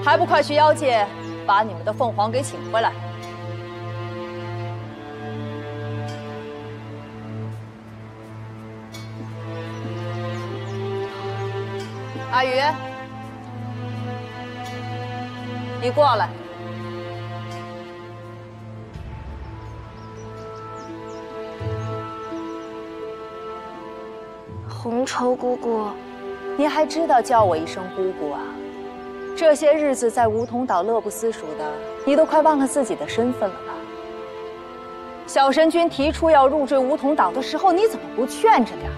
还不快去妖界把你们的凤凰给请回来！阿宇，你过来。红绸姑姑，你还知道叫我一声姑姑啊？这些日子在梧桐岛乐不思蜀的，你都快忘了自己的身份了吧？小神君提出要入赘梧桐岛的时候，你怎么不劝着点？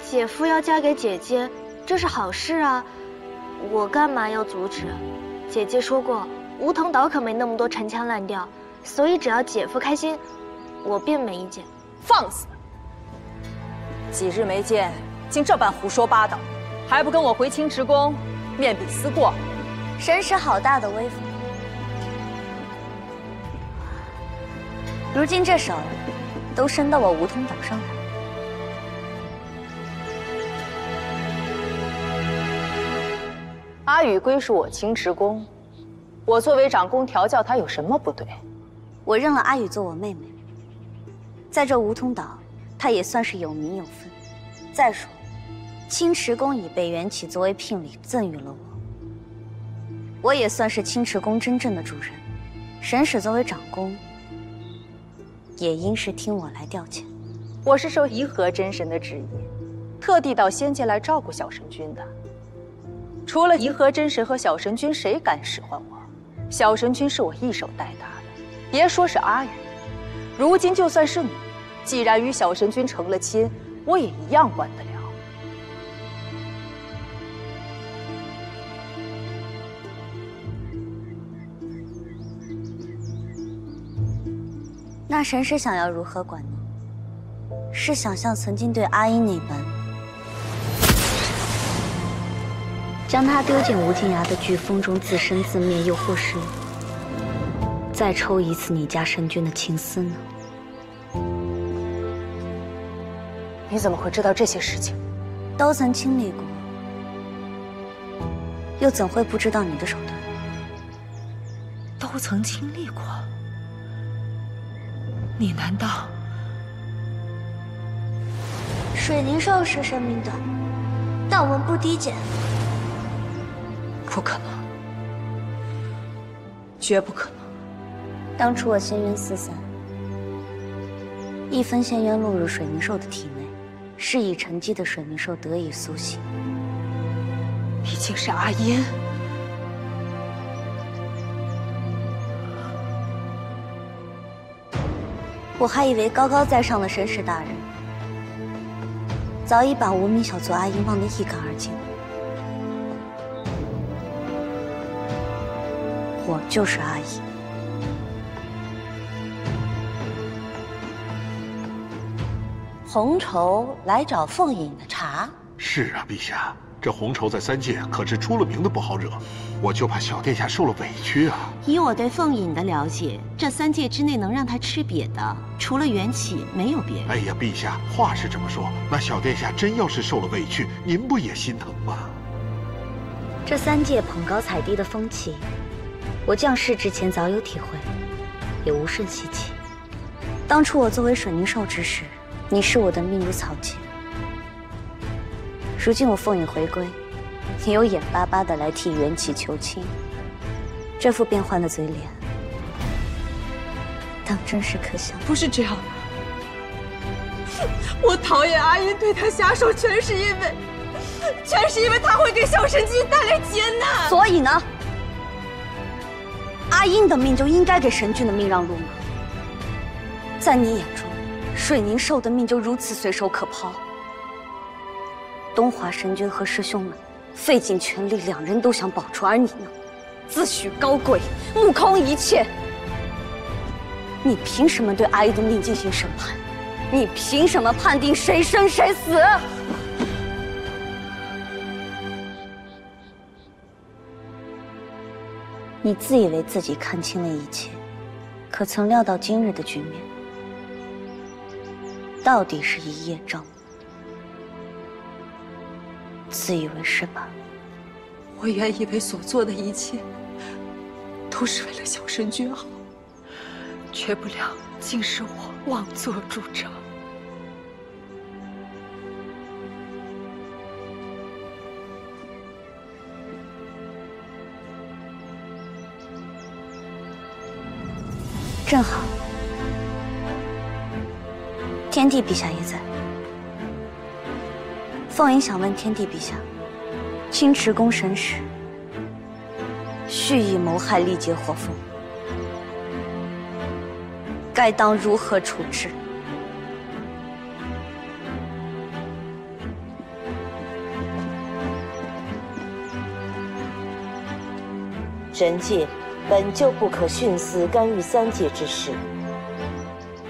姐夫要嫁给姐姐，这是好事啊，我干嘛要阻止？姐姐说过，梧桐岛可没那么多陈腔滥调，所以只要姐夫开心，我便没意见。放肆！几日没见，竟这般胡说八道，还不跟我回清池宫面壁思过？神使好大的威风！如今这手都伸到我梧桐岛上来。阿宇归属我清池宫，我作为长宫调教他有什么不对？我认了阿宇做我妹妹，在这梧桐岛，她也算是有名有分。再说，清池宫已被缘起作为聘礼赠予了我也算是清池宫真正的主人。神使作为长宫，也应是听我来调遣。我是受颐和真神的旨意，特地到仙界来照顾小神君的。除了颐和真神和小神君，谁敢使唤我？小神君是我一手带大的，别说是阿宇，如今就算是你，既然与小神君成了亲，我也一样管得了。那神使想要如何管呢？是想像曾经对阿英那般，将他丢进无尽崖的飓风中自生自灭，又或是再抽一次你家神君的青丝呢？你怎么会知道这些事情？都曾经历过，又怎会不知道你的手段？都曾经历过，你难道？水灵兽是神明的，但闻不低贱。不可能，绝不可能。当初我仙渊四散，一分仙渊落入水灵兽的体内，是以沉积的水灵兽得以苏醒。你竟是阿烟！我还以为高高在上的神使大人，早已把无名小卒阿英忘得一干二净。我就是阿英。红绸来找凤隐的茬。是啊，陛下，这红绸在三界可是出了名的不好惹，我就怕小殿下受了委屈啊。以我对凤隐的了解，这三界之内能让他吃瘪的，除了缘起，没有别人。哎呀，陛下，话是这么说，那小殿下真要是受了委屈，您不也心疼吗？这三界捧高踩低的风气，我降世之前早有体会，也无甚稀奇。当初我作为水灵兽之时，你视我的命如草芥。如今我凤隐回归，你又眼巴巴的来替缘起求亲，这副变幻的嘴脸，当真是可笑。不是这样的，我讨厌阿英对他下手，全是因为他会给小神君带来劫难。所以呢，阿英的命就应该给神君的命让路吗？在你眼中，水灵兽的命就如此随手可抛？东华神君和师兄们费尽全力，两人都想保住，而你呢，自诩高贵，目空一切。你凭什么对阿英的命进行审判？你凭什么判定谁生谁死？你自以为自己看清了一切，可曾料到今日的局面，到底是一叶障目？自以为是吧？我原以为所做的一切都是为了小神君好，绝不料竟是我妄作主张。正好，天帝陛下也在。凤仪想问天帝陛下，青池宫神使蓄意谋害历劫火凤，该当如何处置？神界本就不可徇私干预三界之事，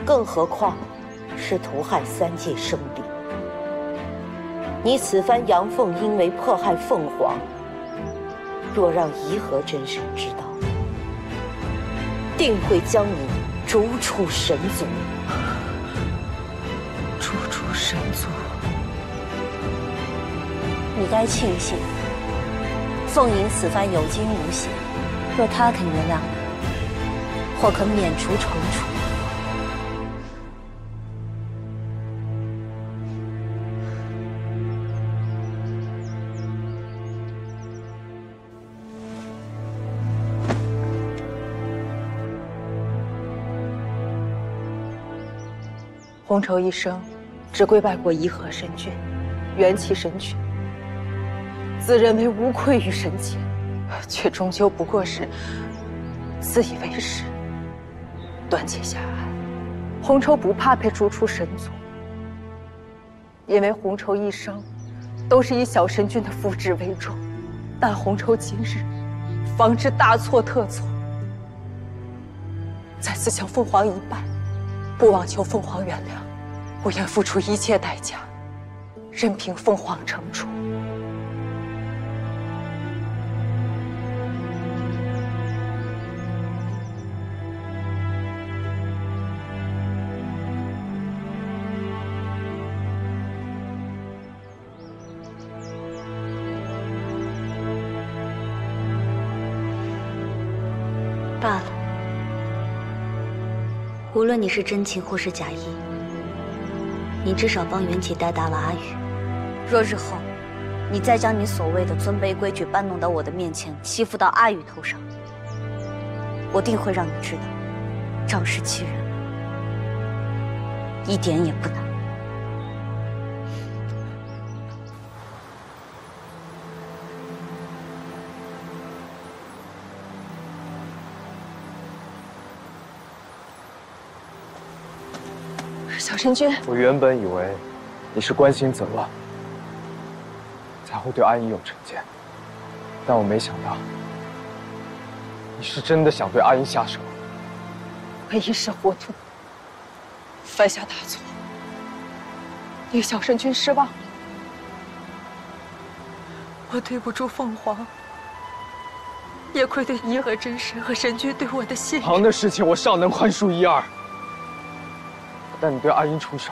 更何况是屠害三界生灵。你此番阳凤因为迫害凤凰，若让颐和真神知道，定会将你逐出神族。逐出神族，你该庆幸，凤吟此番有惊无险。若他肯原谅你，或可免除惩处。红绸一生只跪拜过颐和神君、元气神君，自认为无愧于神界，却终究不过是自以为是、短浅狭隘。红绸不怕被逐出神族，因为红绸一生都是以小神君的福祉为重。但红绸今日方知大错特错，再次向凤凰一拜，不妄求凤凰原谅，我愿付出一切代价，任凭凤凰惩处。罢了，无论你是真情或是假意，你至少帮元启带大了阿宇。若日后你再将你所谓的尊卑规矩搬弄到我的面前，欺负到阿宇头上，我定会让你知道，仗势欺人一点也不难。小神君，我原本以为你是关心则乱，才会对阿英有成见，但我没想到你是真的想对阿英下手。我一时糊涂，犯下大错，对小神君失望了。我对不住凤凰，也愧对颐和真神和神君对我的信任。唐的事情我尚能宽恕一二，但你对阿英出手，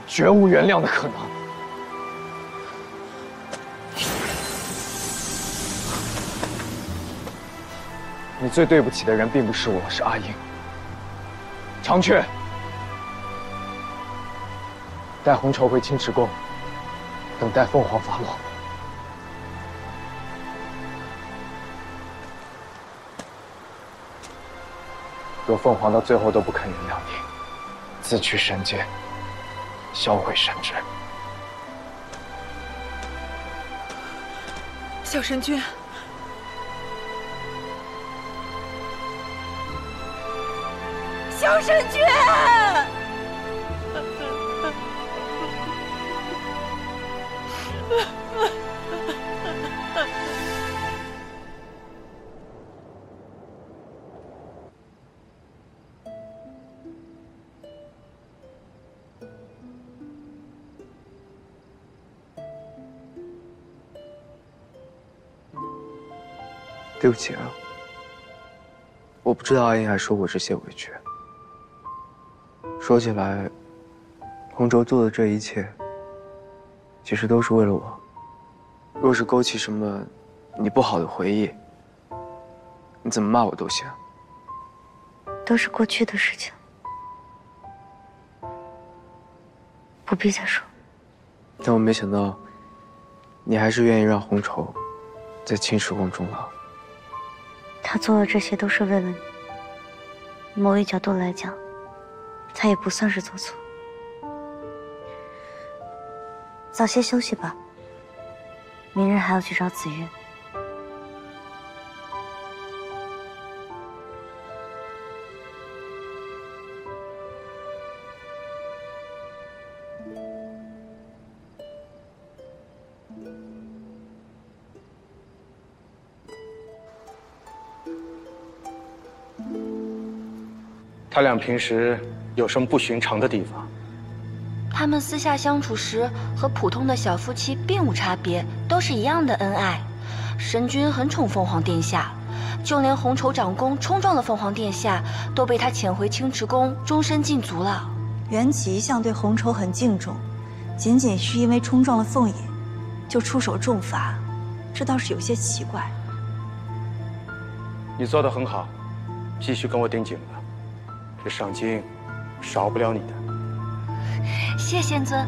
绝无原谅的可能。你最对不起的人并不是我，是阿英。长雀，带红绸回青池宫，等待凤凰发落。若凤凰到最后都不肯原谅你，自去神界，销毁神职。小神君，小神君！对不起啊，我不知道阿英还受过这些委屈。说起来，红绸做的这一切，其实都是为了我。若是勾起什么你不好的回忆，你怎么骂我都行。都是过去的事情，不必再说。但我没想到，你还是愿意让红绸在秦始皇终老。他做的这些都是为了你。某一角度来讲，他也不算是做错。早些休息吧，明日还要去找紫月。他俩平时有什么不寻常的地方？他们私下相处时和普通的小夫妻并无差别，都是一样的恩爱。神君很宠凤凰殿下，就连红绸长公冲撞了凤凰殿下，都被他遣回清池宫，终身禁足了。袁启一向对红绸很敬重，仅仅是因为冲撞了凤野，就出手重罚，这倒是有些奇怪。你做得很好，继续跟我盯紧了。这赏金少不了你的。谢仙尊。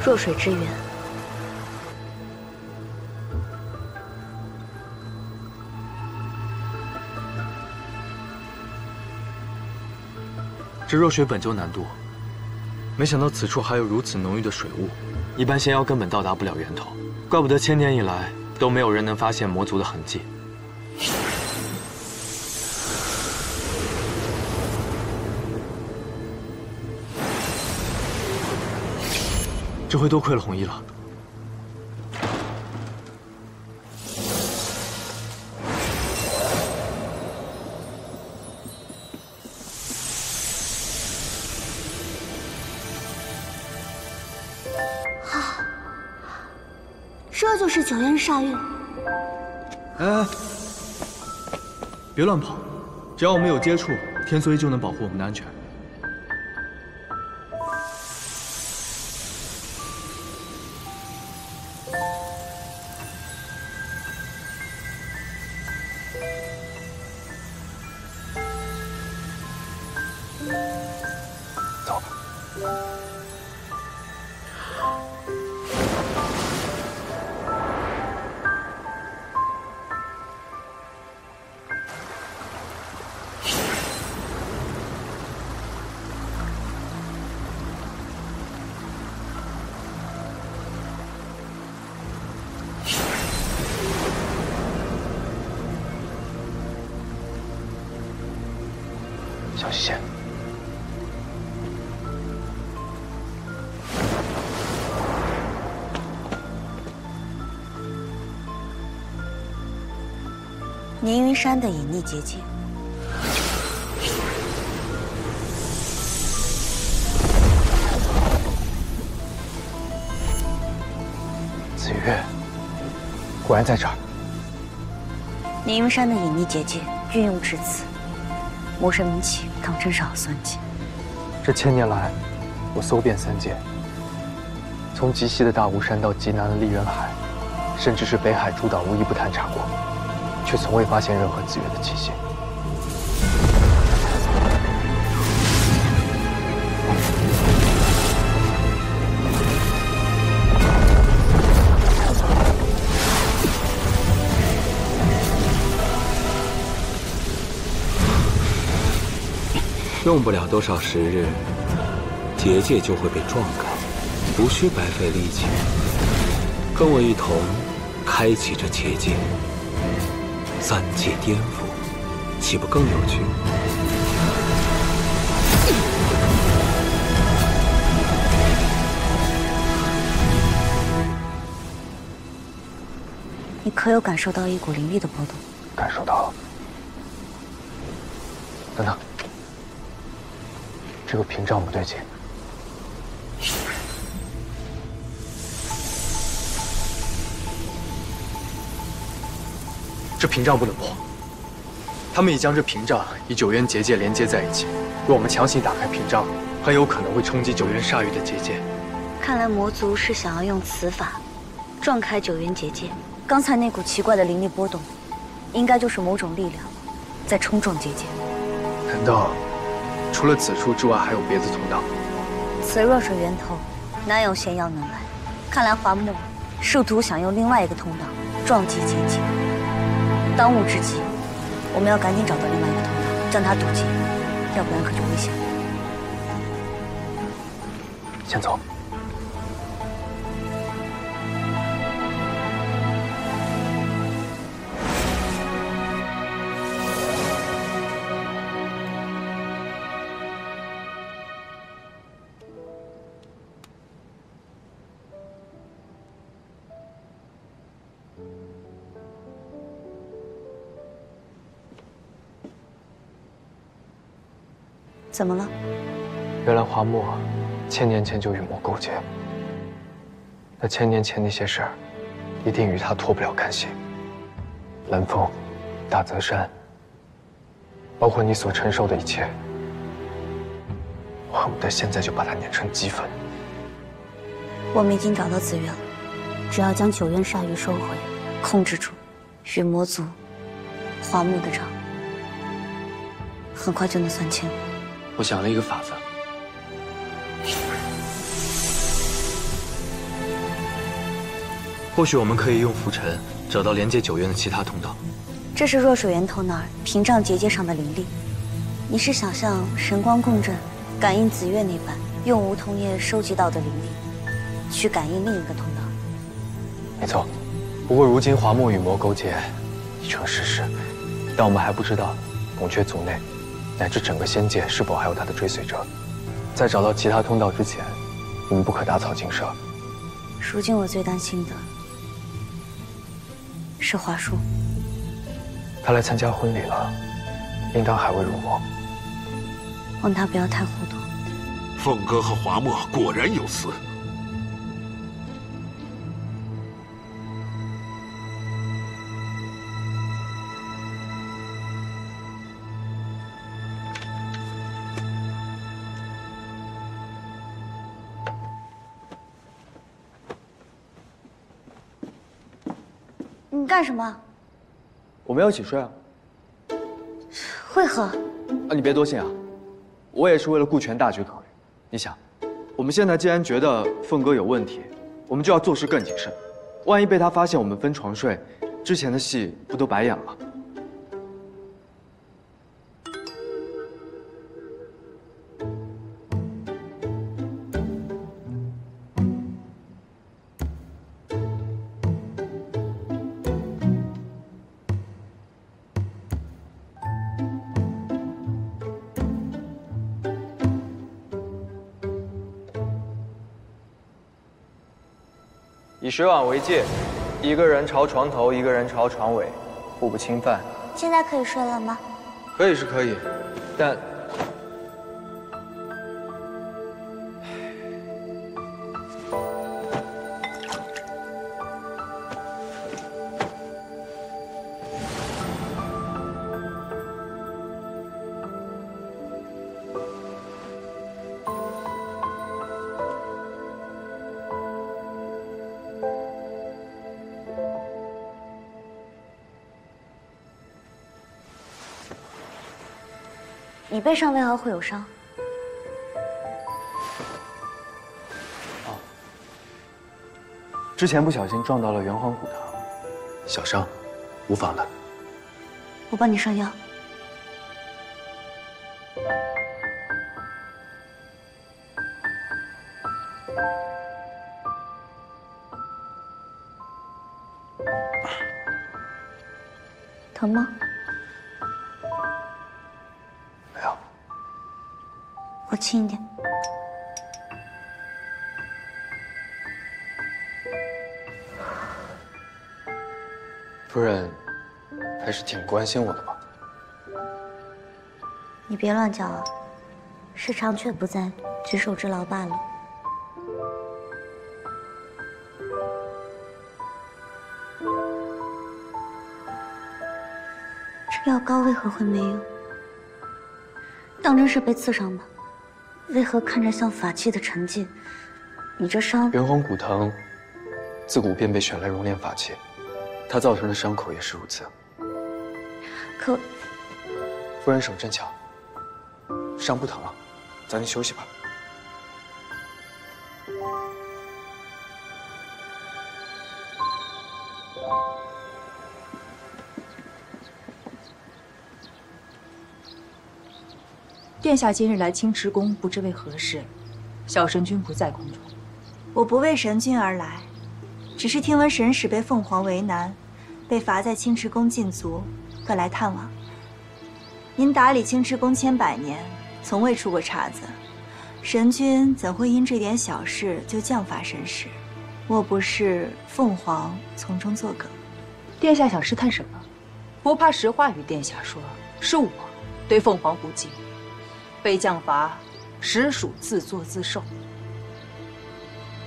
弱水之源。这弱水本就难渡，没想到此处还有如此浓郁的水雾，一般仙妖根本到达不了源头，怪不得千年以来都没有人能发现魔族的痕迹。这回多亏了红衣了。这就是九渊煞域。哎，别乱跑！只要我们有接触，天梭衣就能保护我们的安全。走吧。小西仙，凝云山的隐匿结界。紫月，果然在这儿。凝云山的隐匿结界运用至此，魔神明启当真是好算计。这千年来，我搜遍三界，从极西的大雾山到极南的丽渊海，甚至是北海诸岛，无一不探查过，却从未发现任何紫月的气息。用不了多少时日，结界就会被撞开，无需白费力气。跟我一同开启这结界，三界颠覆，岂不更有趣？你可有感受到一股灵力的波动？感受到了。等等，这个屏障不对劲。这屏障不能破。他们已将这屏障与九渊结界连接在一起。若我们强行打开屏障，很有可能会冲击九渊煞域的结界。看来魔族是想要用此法撞开九渊结界。刚才那股奇怪的灵力波动，应该就是某种力量在冲撞结界。难道除了此处之外还有别的通道？此弱水源头，难有仙药能来。看来华木试图想用另外一个通道撞击结界。当务之急，我们要赶紧找到另外一个通道，将它堵截，要不然可就危险了。先走。怎么了？原来华木1000年前就与魔勾结，那1000年前那些事儿，一定与他脱不了干系。蓝风、大泽山，包括你所承受的一切，我恨不得现在就把他碾成齑粉。我们已经找到资源了，只要将九渊煞域收回，控制住与魔族、华木的账，很快就能算清。我想了一个法子。或许我们可以用浮尘找到连接九渊的其他通道。这是弱水源头那儿屏障结界上的灵力。你是想像神光共振、感应紫月那般，用梧桐叶收集到的灵力，去感应另一个通道？没错。不过如今华木与魔勾结已成事实，但我们还不知道孔雀族内乃至整个仙界是否还有他的追随者。在找到其他通道之前，我们不可打草惊蛇。如今我最担心的是华叔。他来参加婚礼了，应当还未入魔。望他不要太糊涂。凤哥和华墨果然有私。你干什么？我们要一起睡啊。为何？啊，你别多心啊，我也是为了顾全大局考虑。你想，我们现在既然觉得凤哥有问题，我们就要做事更谨慎。万一被他发现我们分床睡，之前的戏不都白演了？以水碗为界，一个人朝床头，一个人朝床尾，互不侵犯。现在可以睡了吗？可以是可以，但你背上为何会有伤？之前不小心撞到了圆环骨堂，小伤，无妨的。我帮你上药。疼吗？没有。我轻一点。夫人还是挺关心我的吧？你别乱叫啊！是长雀不在，举手之劳罢了。这药膏为何会没用？当真是被刺伤吗？为何看着像法器的沉静？你这伤……元皇骨藤自古便被选来熔炼法器，它造成的伤口也是如此。可夫人手真巧，伤不疼啊，早点休息吧。殿下今日来青池宫，不知为何事？小神君不在宫中。我不为神君而来，只是听闻神使被凤凰为难，被罚在青池宫禁足，特来探望。您打理青池宫千百年，从未出过岔子，神君怎会因这点小事就降罚神使？莫不是凤凰从中作梗？殿下想试探什么？不怕实话与殿下说，是我对凤凰不敬。被降罚，实属自作自受。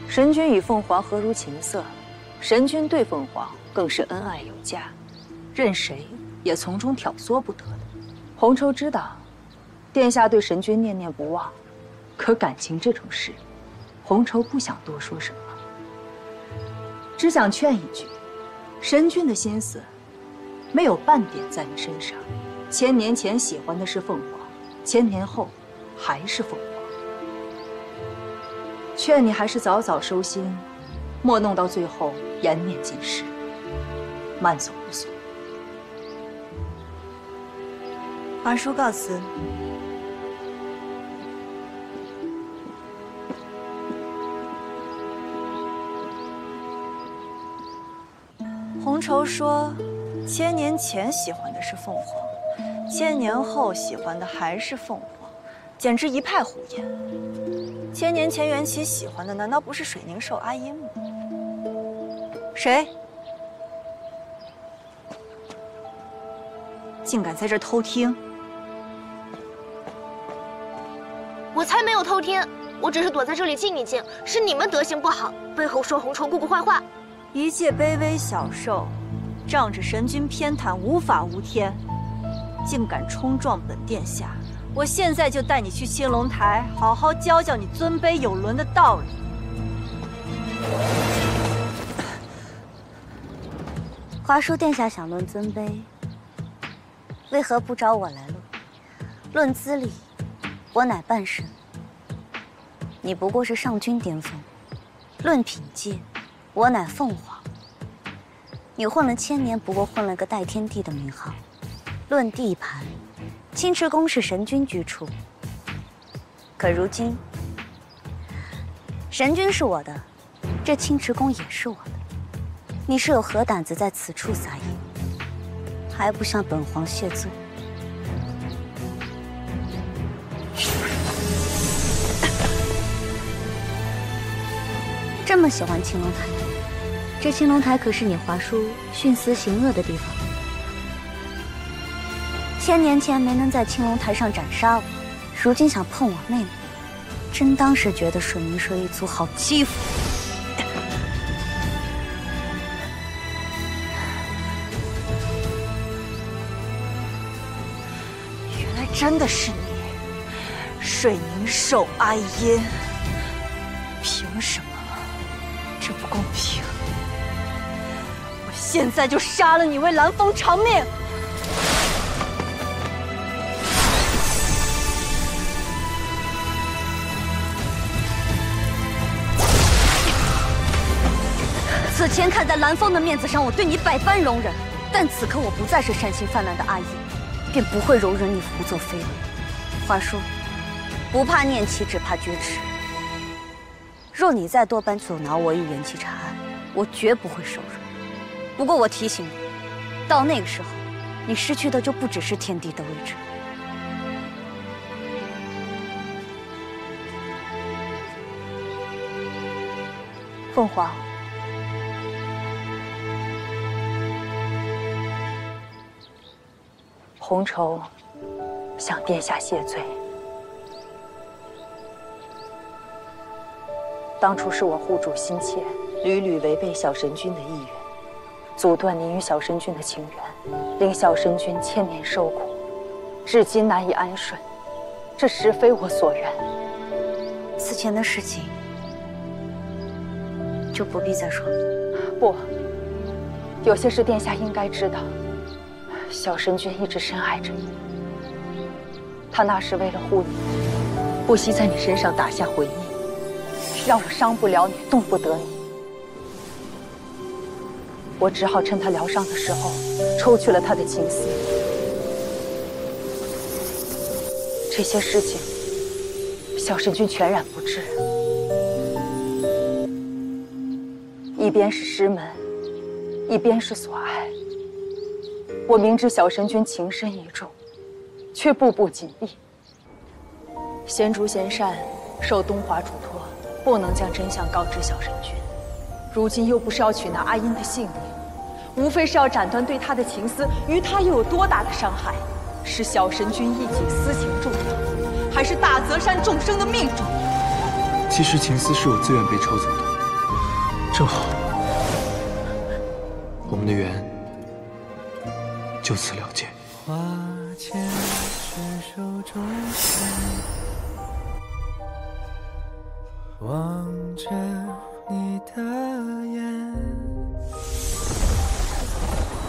神君与凤凰何如琴瑟，神君对凤凰更是恩爱有加，任谁也从中挑唆不得的。红绸知道，殿下对神君念念不忘，可感情这种事，红绸不想多说什么，只想劝一句：神君的心思，没有半点在你身上。千年前喜欢的是凤凰。千年后，还是凤凰。劝你还是早早收心，莫弄到最后颜面尽失，慢走无所。华叔告辞。红绸说，千年前喜欢的是凤凰。千年后喜欢的还是凤凰，简直一派胡言。千年前缘起喜欢的难道不是水凝兽阿音吗？谁？竟敢在这儿偷听！我才没有偷听，我只是躲在这里静一静。是你们德行不好，背后说红绸姑姑坏话。一介卑微小兽，仗着神君偏袒，无法无天。竟敢冲撞本殿下！我现在就带你去青龙台，好好教教你尊卑有伦的道理。华叔殿下想论尊卑，为何不找我来论？论资历，我乃半神，你不过是上君巅峰；论品阶，我乃凤凰，你混了千年，不过混了个代天地的名号。论地盘，青池宫是神君居处，可如今神君是我的，这青池宫也是我的。你是有何胆子在此处撒野？还不向本皇谢罪？这么喜欢青龙台，这青龙台可是你华叔徇私行恶的地方。千年前没能在青龙台上斩杀我，如今想碰我妹妹，真当是觉得水凝社一族好欺负。原来真的是你，水凝兽阿音！凭什么？这不公平！我现在就杀了你，为蓝风偿命！此前看在蓝风的面子上，我对你百般容忍，但此刻我不再是善心泛滥的阿姨，便不会容忍你胡作非为。华叔，不怕念起，只怕绝齿。若你再多般阻挠我与元气查案，我绝不会手软。不过我提醒你，到那个时候，你失去的就不只是天帝的位置。凤凰。红绸向殿下谢罪。当初是我护主心切，屡屡违背小神君的意愿，阻断您与小神君的情缘，令小神君千年受苦，至今难以安顺。这实非我所愿。此前的事情就不必再说了。不，有些事殿下应该知道。小神君一直深爱着你，他那时为了护你，不惜在你身上打下魂印，让我伤不了你，动不得你。我只好趁他疗伤的时候，抽去了他的情丝。这些事情，小神君全然不知。一边是师门，一边是所爱。我明知小神君情深意重，却步步紧逼。贤竹贤善受东华嘱托，不能将真相告知小神君。如今又不是要取拿阿音的性命，无非是要斩断对他的情丝，于他又有多大的伤害？是小神君一己私情重要，还是大泽山众生的命重要？其实情丝是我自愿被抽走的，正好，我们的缘就此了结。花间执手中线，望着你的眼，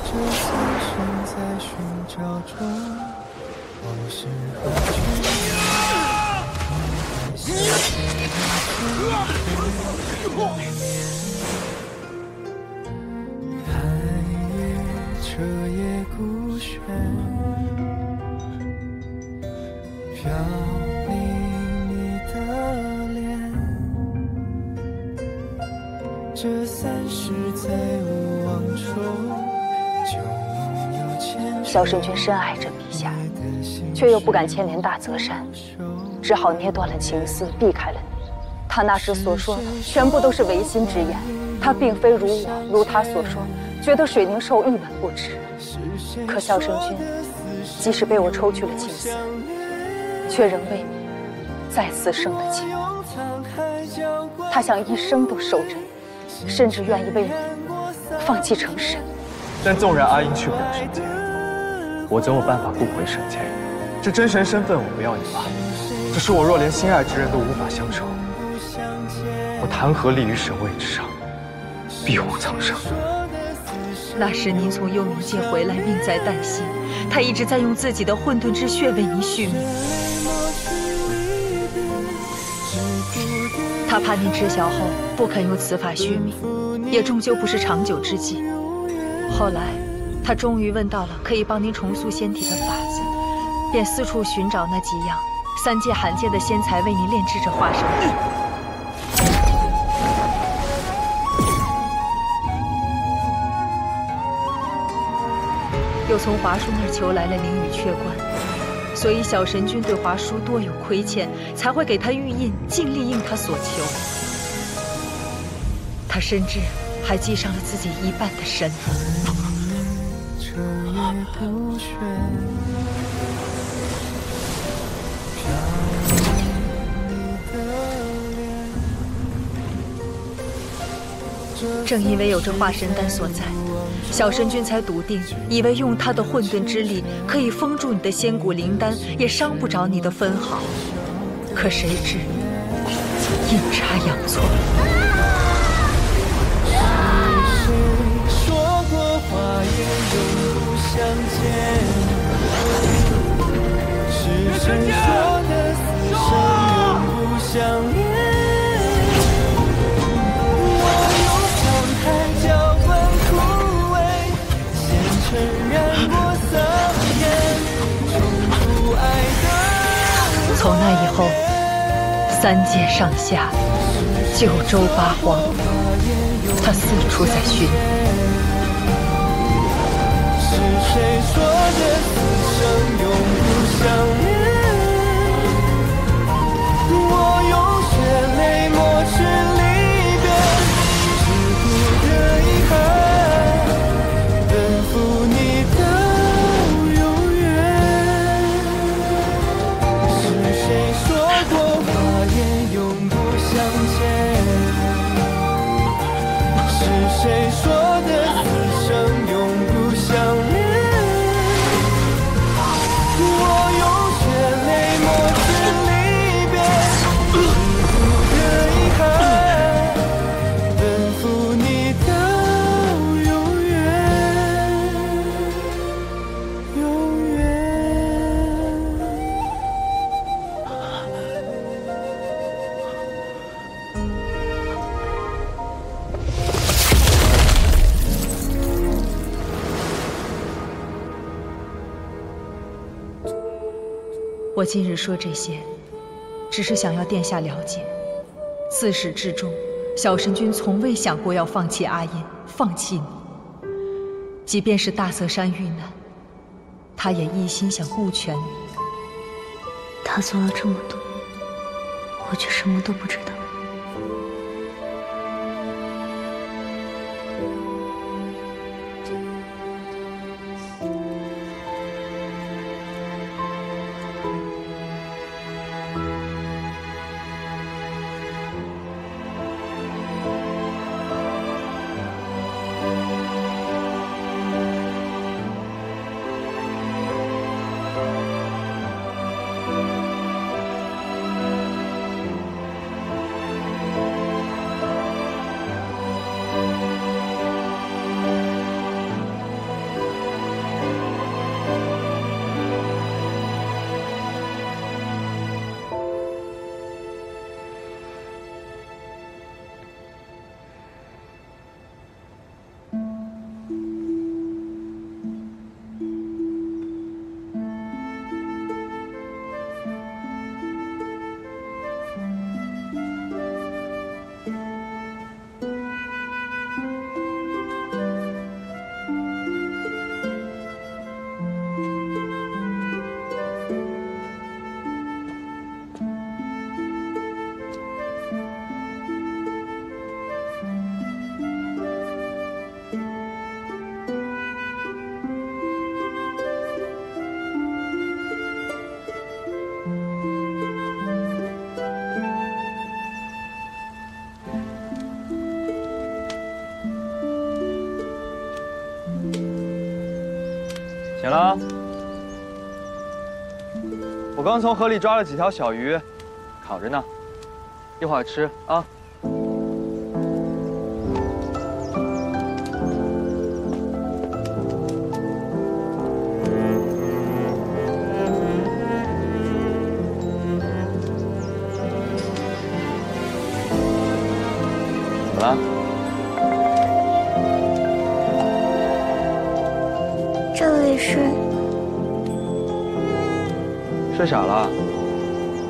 这此生在寻找中，往事何去？彻夜孤悬，飘零你的脸，这3世在无望中，旧梦又牵。小神君深爱着陛下，却又不敢牵连大泽山，只好捏断了情丝，避开了你。他那时所说的全部都是违心之言，他并非如我，如他所说，觉得水宁寿一文不值。可小神君即使被我抽去了情丝，却仍为你再次生了情。他想一生都守着你，甚至愿意为你放弃成神。但纵然阿英去不了神界，我总有办法不回神界。这真神身份我不要也罢，只是我若连心爱之人都无法相守，我谈何立于神位之上，庇护苍生？那时您从幽冥界回来，命在旦夕，他一直在用自己的混沌之血为您续命。他怕您知晓后不肯用此法续命，也终究不是长久之计。后来，他终于问到了可以帮您重塑仙体的法子，便四处寻找那几样3界罕见的仙材，为您炼制着化神丹。又从华叔那儿求来了灵雨雀冠，所以小神君对华叔多有亏欠，才会给他玉印，尽力应他所求。他甚至还记上了自己一半的身。彻夜孤悬，正因为有这化神丹所在，小神君才笃定，以为用他的混沌之力可以封住你的仙骨灵丹，也伤不着你的分毫。可谁知阴差阳错。是谁说过话也永不相见？是谁说的此生永不相恋？脚本枯萎，前尘染过桑烟，重复爱的。从那以后，3界上下，9州8荒，他四处在寻。是谁说的此生永不相恋？我用血泪抹去离别。奔赴你的永远。我今日说这些，只是想要殿下了解，自始至终，小神君从未想过要放弃阿音，放弃你。即便是大泽山遇难，他也一心想顾全你。他做了这么多，我却什么都不知道。醒了，我刚从河里抓了几条小鱼，烤着呢，一会儿吃啊。怎么了？这里是？睡傻了？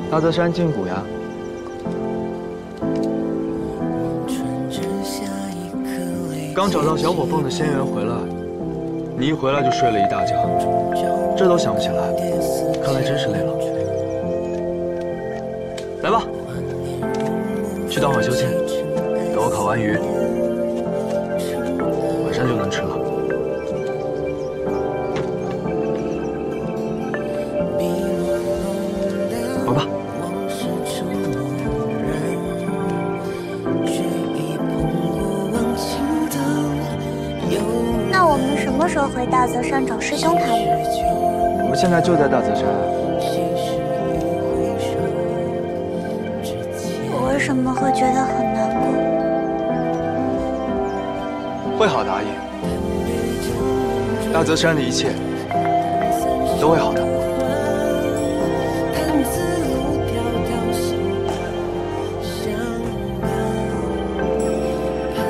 大泽山禁谷呀。刚找到小火凤的仙缘回来，你一回来就睡了一大觉，这都想不起来，看来真是累了。来吧，去当会休息，等我烤完鱼，晚上就能吃了。玩吧。那我们什么时候回大泽山找师兄他们？我们现在就在大泽山。我为什么会觉得很难过？会好的，阿印。大泽山的一切都会好的。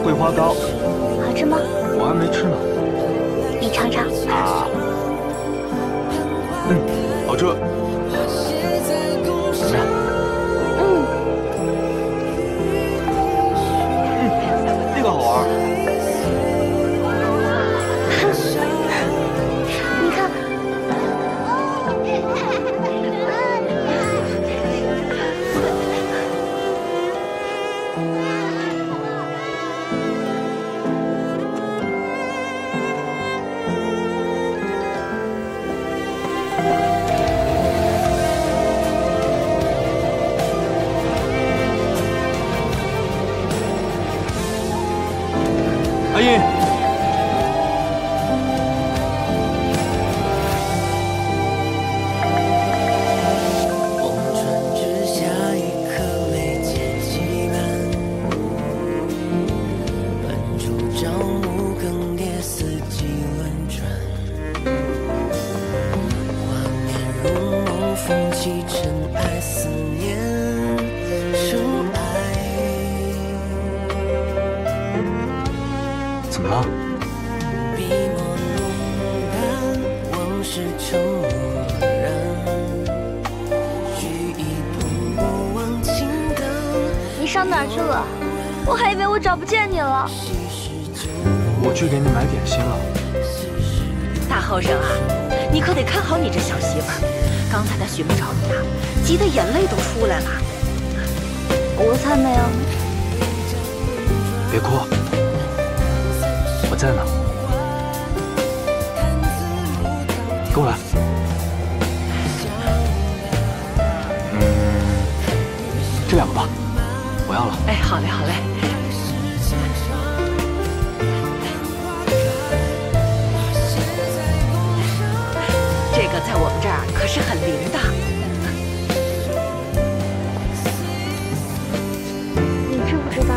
桂花糕，好吃吗？我还没吃呢。你尝尝。啊，好吃。怎么样？这个好玩。你看。阿印，怎么了？哪儿去了？我还以为我找不见你了。我去给你买点心了。大后生啊，你可得看好你这小媳妇儿。刚才她寻不着你啊，急得眼泪都出来了。我才没有。别哭，我在呢。跟我来。这两个吧，我要了。哎，好嘞，好嘞。这个在我们这儿可是很灵的。你知不知道，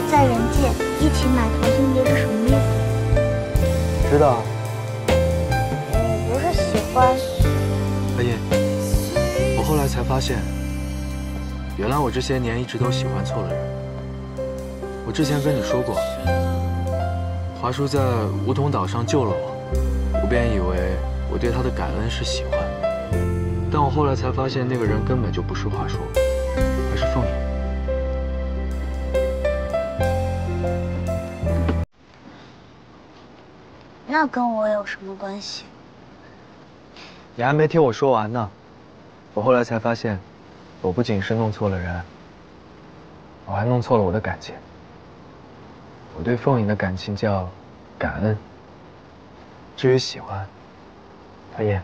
在人界一起买同性别是什么意思？知道啊。你不是喜欢？阿叶，我后来才发现。原来我这些年一直都喜欢错了人。我之前跟你说过，华叔在梧桐岛上救了我，我便以为我对他的感恩是喜欢，但我后来才发现那个人根本就不是华叔，而是凤影。那跟我有什么关系？你还没听我说完呢。我后来才发现。我不仅是弄错了人，我还弄错了我的感情。我对凤影的感情叫感恩，至于喜欢，阿叶，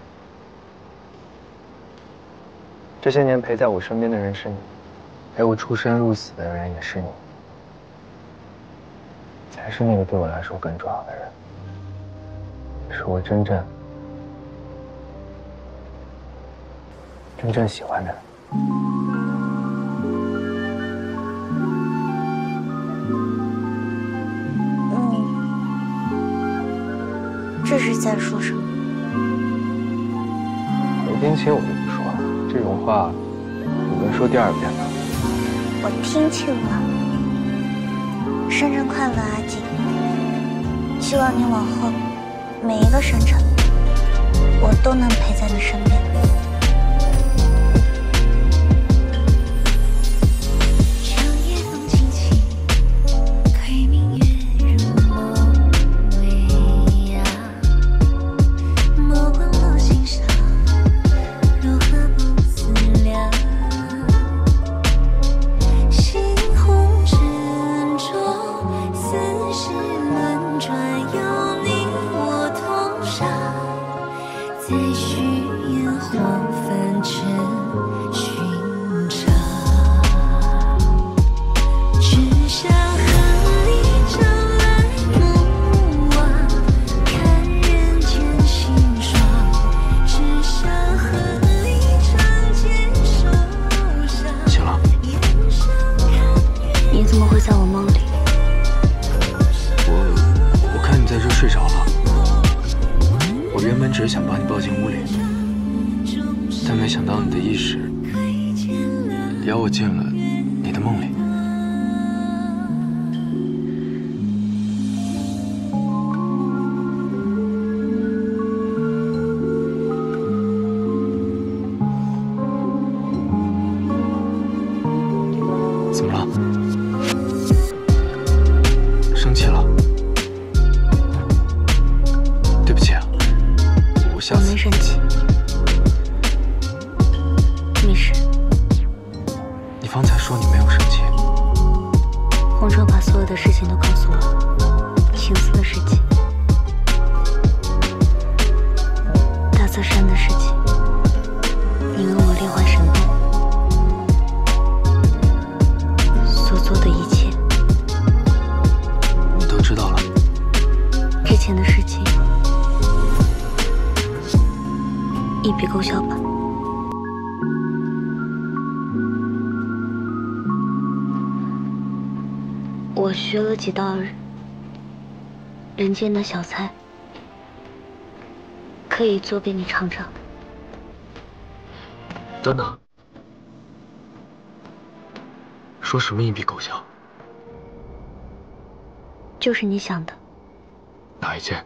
这些年陪在我身边的人是你，陪我出生入死的人也是你，才是那个对我来说更重要的人，是我真正喜欢的人。这是在说什么？没听清我就不说了，这种话我能说第二遍了。我听清了。生辰快乐，阿锦！希望你往后每一个生辰，我都能陪在你身边。只是想把你抱进屋里，但没想到你的意识邀我进了你的梦里。怎么了？生气了？对不起啊。我没生气，没事。你方才说你没有生气。洪哲把所有的事情都告诉我，青丝的事情，大泽山的事情，你为我炼化神洞所做的一切，我都知道了。之前的事情。一笔勾销吧。我学了几道人间的小菜，可以做给你尝尝。等等，说什么一笔勾销？就是你想的。哪一件？